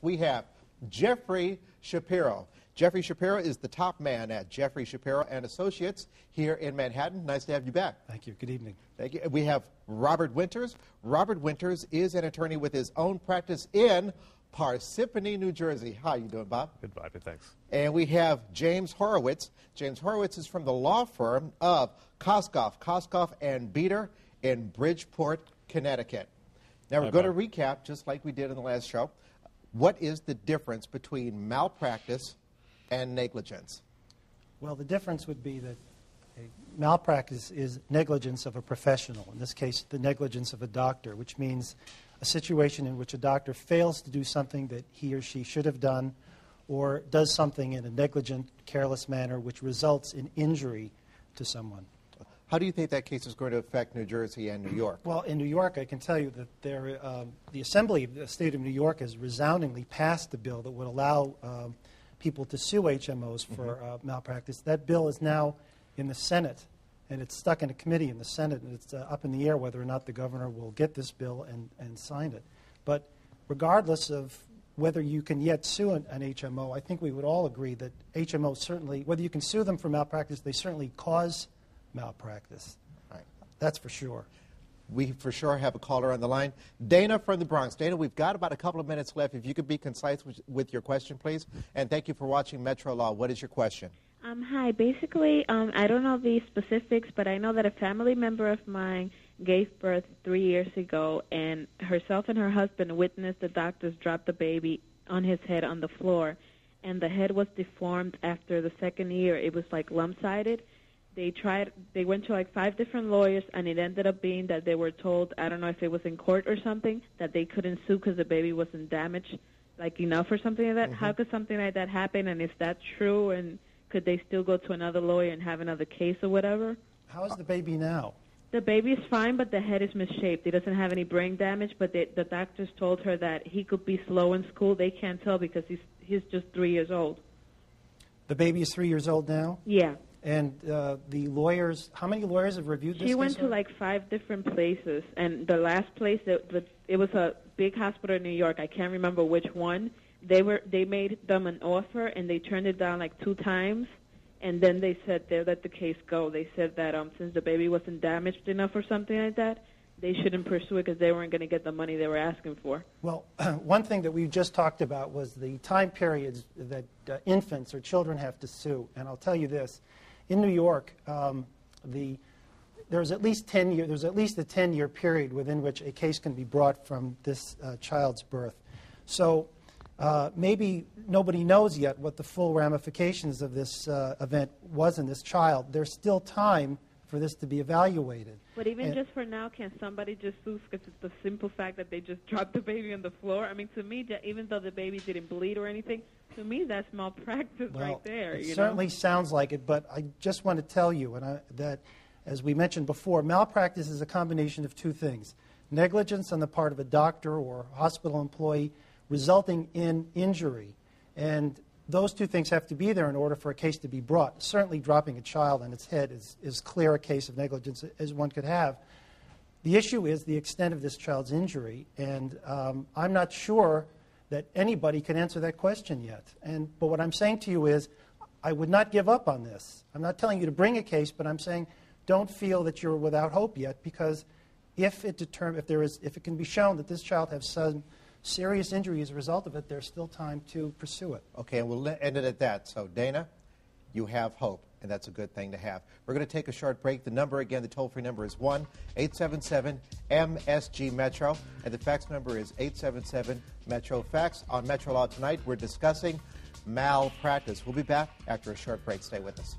guests. We have Jeffrey Shapiro. Jeffrey Shapiro is the top man at Jeffrey Shapiro and Associates here in Manhattan. Nice to have you back. Thank you. Good evening. Thank you. We have Robert Winters. Robert Winters is an attorney with his own practice in Parsippany, New Jersey. How are you doing, Bob? Good, Bobby. Thanks. And we have James Horowitz. James Horowitz is from the law firm of Koskoff and Beater in Bridgeport, Connecticut. Now, we're going to recap, just like we did in the last show, what is the difference between malpractice and negligence? Well, the difference would be that a malpractice is negligence of a professional, in this case, the negligence of a doctor, which means a situation in which a doctor fails to do something that he or she should have done or does something in a negligent, careless manner which results in injury to someone. How do you think that case is going to affect New Jersey and New York? Well, in New York, I can tell you that the Assembly of the State of New York has resoundingly passed a bill that would allow people to sue HMOs for malpractice. That bill is now in the Senate, and it's stuck in a committee in the Senate, and it's up in the air whether or not the governor will get this bill and sign it. But regardless of whether you can yet sue an HMO, I think we would all agree that HMOs certainly, whether you can sue them for malpractice, they certainly cause malpractice. Right. That's for sure. We for sure have a caller on the line. Dana from the Bronx. Dana, we've got about a couple of minutes left. If you could be concise with your question, please. And thank you for watching Metro Law. What is your question? Hi. Basically, I don't know the specifics, but I know that a family member of mine gave birth 3 years ago, and herself and her husband witnessed the doctors drop the baby on his head on the floor, and the head was deformed after the second year. It was like lump-sided. They went to like 5 different lawyers, and it ended up being that they were told, I don't know if it was in court or something, that they couldn't sue because the baby wasn't damaged like enough or something like that. How could something like that happen, and is that true, and could they still go to another lawyer and have another case or whatever? How is the baby now? The baby is fine, but the head is misshaped. He doesn't have any brain damage, but the doctors told her that he could be slow in school. They can't tell because he's just 3 years old. The baby is 3 years old now? Yeah. And the lawyers, how many lawyers have reviewed this case? She went to like 5 different places, and the last place, it was a big hospital in New York. I can't remember which one. They made them an offer, and they turned it down like 2 times, and then they said they let the case go. They said that since the baby wasn't damaged enough or something like that, they shouldn't pursue it because they weren't going to get the money they were asking for. Well, one thing that we just talked about was the time periods that infants or children have to sue, and I'll tell you this. In New York, there's at least a 10-year period within which a case can be brought from this child's birth. So maybe nobody knows yet what the full ramifications of this event was in this child. There's still time for this to be evaluated. But even just for now, can somebody just sue because it's the simple fact that they just dropped the baby on the floor? I mean, to me, even though the baby didn't bleed or anything, to me, that's malpractice right there. It certainly sounds like it, but I just want to tell you that, as we mentioned before, malpractice is a combination of 2 things. Negligence on the part of a doctor or hospital employee resulting in injury. And those 2 things have to be there in order for a case to be brought. Certainly dropping a child on its head is clear a case of negligence as one could have. The issue is the extent of this child's injury, and I'm not sure that anybody can answer that question yet. But what I'm saying to you is I would not give up on this. I'm not telling you to bring a case, but I'm saying don't feel that you're without hope yet, because if it can be shown that this child has some serious injury as a result of it, there's still time to pursue it. Okay, and we'll end it at that. So, Dana, you have hope, and that's a good thing to have. We're going to take a short break. The number, again, the toll-free number is 1-877-MSG-METRO, and the fax number is 877-METRO-FAX. On Metro Law tonight, we're discussing malpractice. We'll be back after a short break. Stay with us.